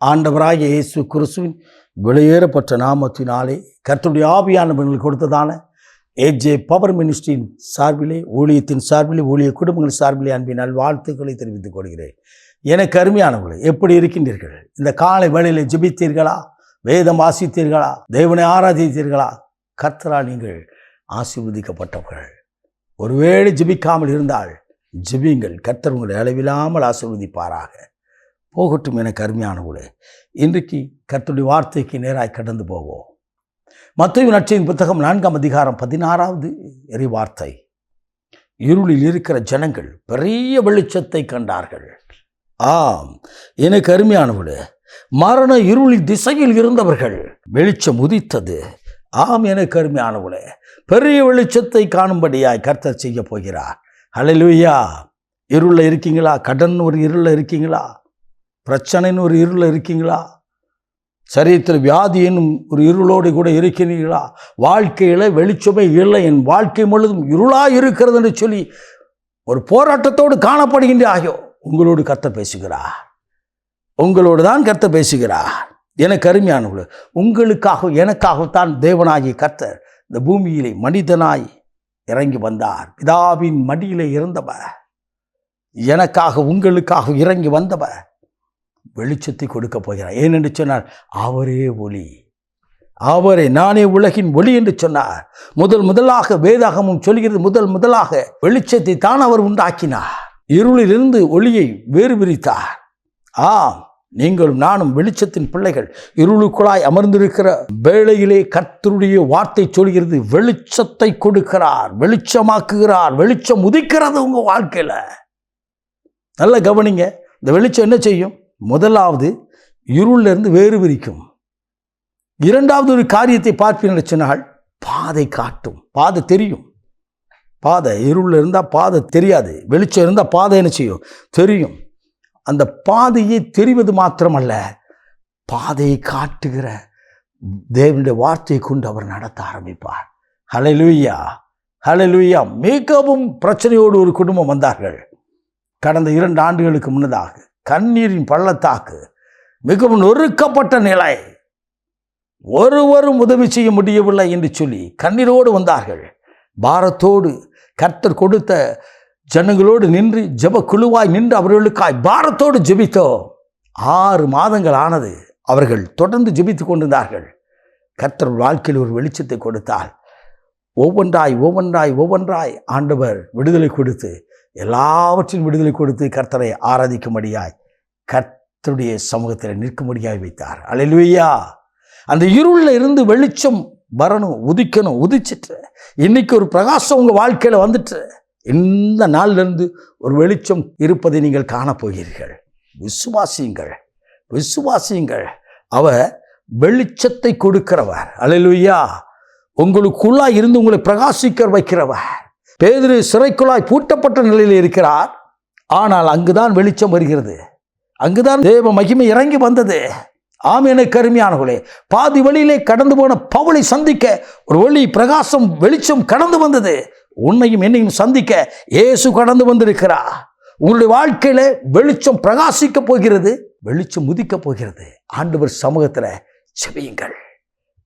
ஆண்டவராகிய இயேசு கிறிஸ்துவின் வெளியேறப்பட்ட நாமத்தினாலே கர்த்தருடைய ஆவியானவர்கள் கொடுத்ததான ஏஜே பவர் மினிஸ்ட்ரியின் சார்பிலே, ஊழியத்தின் சார்பிலே, ஊழிய குடும்பங்கள் சார்பிலே அன்பின் நல்வாழ்த்துக்களை தெரிவித்துக் கொள்கிறேன். எனக்கு அருமையானவர்களே, எப்படி இருக்கின்றீர்கள்? இந்த காலை வேளையில் ஜெபித்தீர்களா? வேதம் வாசித்தீர்களா? தேவனை ஆராதித்தீர்களா? கர்த்தரால் நீங்கள் ஆசீர்வதிக்கப்பட்டவர்கள். ஒருவேளை ஜெபிக்காமல் இருந்தால் ஜெபியுங்கள். கர்த்தர் உங்களை அளவில்லாமல் ஆசீர்வதிப்பாராக. போகட்டும் எனக்கு அருமையானவர்களே, இன்றைக்கு கர்த்தருடைய வார்த்தைக்கு நேராய் கடந்து போவோம். மத்தேயு நற்செய்தியின் புத்தகம் 4ஆம் அதிகாரம் 16வது இறைவார்த்தை. இருளில் இருக்கிற ஜனங்கள் பெரிய வெளிச்சத்தை கண்டார்கள். ஆம், எனக்கு அருமையானவர்களே, மரண இருளின் திசையில் இருந்தவர்கள் வெளிச்சம் உதித்தது. ஆம், எனக்கு அருமையானவர்களே, பெரிய வெளிச்சத்தை காணும்படியாய் கர்த்தர் செய்ய போகிறார். ஹல்லேலூயா. இருளில் இருக்கீங்களா? கடன் ஒரு இருளில் இருக்கீங்களா? பிரச்சனைன்னு ஒரு இருளில் இருக்கீங்களா? சரீரத்தில் வியாதி என்னும் ஒரு இருளோடு கூட இருக்கிறீர்களா? வாழ்க்கையில் வெளிச்சமே இல்லை, என் வாழ்க்கை முழுதும் இருளாக இருக்கிறது என்று சொல்லி ஒரு போராட்டத்தோடு காணப்படுகின்றாயோ, உங்களோடு கர்த்தர் பேசுகிறார். உங்களோடு தான் கர்த்தர் பேசுகிறார். எனக்கு அருமையானவர்களே, உங்களுக்காக எனக்காகத்தான் தேவனாகிய கர்த்தர் இந்த பூமியிலே மனிதனாய் இறங்கி வந்தார். பிதாவின் மடியிலே இருந்தவர், எனக்காக உங்களுக்காக இறங்கி வந்தவர் வெளிச்சத்தை கொடுக்க போகிறார். ஏனென்று சொன்னார், அவரே ஒளி, அவரே நானே உலகின் ஒளி என்று சொன்னார். முதலாக வேதாகமும் சொல்கிறது, முதலாக வெளிச்சத்தை தான் அவர் உண்டாக்கினார். இருளிலிருந்து ஒளியை வேறு பிரித்தார். ஆம், நீங்களும் நானும் வெளிச்சத்தின் பிள்ளைகள். இருளுக்குள்ளாய் அமர்ந்திருக்கிற வேளையிலே கர்த்தருடைய வார்த்தை சொல்கிறது, வெளிச்சத்தை கொடுக்கிறார், வெளிச்சமாக்குகிறார், வெளிச்சம் உதிக்கிறது உங்க வாழ்க்கையில. நல்ல கவனிங்க. இந்த வெளிச்சம் என்ன செய்யும்? முதலாவது இருளிலிருந்து வேறு பிரிக்கும். இரண்டாவது ஒரு காரியத்தை பார்ப்பீர்கள் சொன்னால், பாதை காட்டும். பாதை தெரியும். பாதை இருளில் இருந்தால் பாதை தெரியாது, வெளிச்சம் இருந்தால் பாதை என்ன செய்யும்? தெரியும். அந்த பாதையை தெரிவது மாத்திரமல்ல, பாதையை காட்டுகிற தேவனுடைய வார்த்தையை கொண்டு அவர் நடத்த ஆரம்பிப்பார். ஹல்லேலூயா, ஹல்லேலூயா. மிகவும் பிரச்சனையோடு ஒரு குடும்பம் வந்தார்கள். கடந்த 2 ஆண்டுகளுக்கு முன்னதாக கண்ணீரின் பள்ளத்தாக்கு, மிகவும் நொறுக்கப்பட்ட நிலை, ஒருவரும் உதவி செய்ய முடியவில்லை என்று சொல்லி கண்ணீரோடு வந்தார்கள். பாரத்தோடு கர்த்தர் கொடுத்த ஜனங்களோடு நின்று ஜெப குழுவாய் நின்று அவர்களுக்காய் பாரத்தோடு ஜெபித்தோம். 6 மாதங்கள் ஆனது. அவர்கள் தொடர்ந்து ஜெபித்து கொண்டிருந்தார்கள். கர்த்தர் வாழ்க்கையில் ஒரு வெளிச்சத்தை கொடுத்தால் ஒவ்வொன்றாய் ஆண்டவர் விடுதலை கொடுத்து, எல்லாவற்றையும் விடுதலை கொடுத்து கர்த்தரை ஆராதிக்கும்படியாய் கர்த்தருடைய சமூகத்தில் நிற்கும்படியாய் வைத்தார். அல்லேலூயா. அந்த இருளில் இருந்து வெளிச்சம் வரணும், உதிக்கணும். உதிச்சிட்டு இன்னைக்கு ஒரு பிரகாசம் உங்கள் வாழ்க்கையில் வந்துட்டு, இந்த நாளிலிருந்து ஒரு வெளிச்சம் இருப்பதை நீங்கள் காணப்போகிறீர்கள். விசுவாசியுங்கள், விசுவாசியுங்கள். அவர் வெளிச்சத்தை கொடுக்கிறவர். அல்லேலூயா. உங்களுக்குள்ளாய் இருந்து உங்களை பிரகாசிக்க வைக்கிறவர். பேதுரு சிறைக்குள்ளாய் பூட்டப்பட்ட நிலையில் இருக்கிறார். ஆனால் அங்குதான் வெளிச்சம் வருகிறது, அங்குதான் தேவ மகிமை இறங்கி வந்தது. ஆம், எனக்கு அருமையானவர்களே, பாதி வழியிலே கடந்து போன பவுலை சந்திக்க ஒரு ஒளி, பிரகாசம், வெளிச்சம் கடந்து வந்தது. உன்னையும் என்னையும் சந்திக்க இயேசு கடந்து வந்திருக்கிறார். உங்களுடைய வாழ்க்கையில வெளிச்சம் பிரகாசிக்க போகிறது, வெளிச்சம் உதிக்க போகிறது. ஆண்டவர் சமூகத்தில் ஜெபியுங்கள்.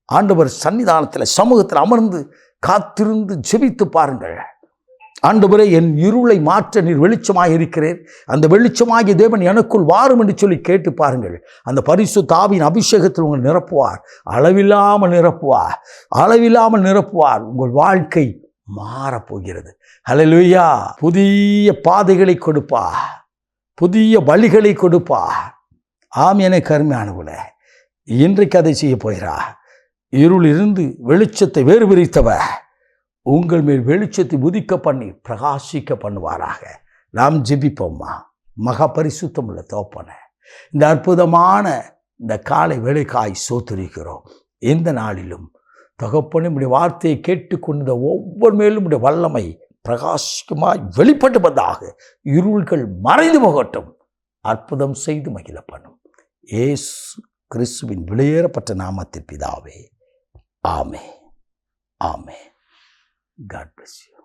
ஆண்டவர் சன்னிதானத்தில் சமூகத்தில் அமர்ந்து காத்திருந்து ஜெபித்து பாருங்கள். ஆண்டவரே, என் இருளை மாற்ற நீர் வெளிச்சமாக இருக்கிறேன், அந்த வெளிச்சமாகிய தேவன் எனக்குள் வாரும் என்று சொல்லி கேட்டு பாருங்கள். அந்த பரிசுத்த ஆவியின் அபிஷேகத்தில் உங்களை நிரப்புவார். அளவில்லாமல் நிரப்புவார், அளவில்லாமல் நிரப்புவார். உங்கள் வாழ்க்கை மாறப்போகிறது. ஹல்லேலூயா. புதிய பாதைகளை கொடுப்பார், புதிய வழிகளை கொடுப்பார். ஆம், எனக்கு அருமையானவர்களே, இன்றைக்கு அதை செய்ய போகிறார். இருளிலிருந்து வெளிச்சத்தை வேறு பிரித்தவர் உங்கள் மேல் வெளிச்சத்தை உதிக்க பண்ணி பிரகாசிக்க பண்ணுவாராக. நாம் ஜெபிப்போம்மா. மகா பரிசுத்தம் உள்ள தகப்பனே, இந்த அற்புதமான இந்த காலை வேளைக்காய் சோத்திருக்கிறோம். இந்த நாளிலும் தகப்பனே, உடைய வார்த்தையை கேட்டுக்கொண்ட ஒவ்வொரு மேலும் உடைய வல்லமை பிரகாசிக்கமாய் வெளிப்பட்டு வந்தாக. இருள்கள் மறைந்து போகட்டும். அற்புதம் செய்து மகிழ பண்ணும். இயேசு கிறிஸ்துவின் வெளியேறப்பட்ட நாமத்தில் பிதாவே, ஆமே, ஆமே. God bless you.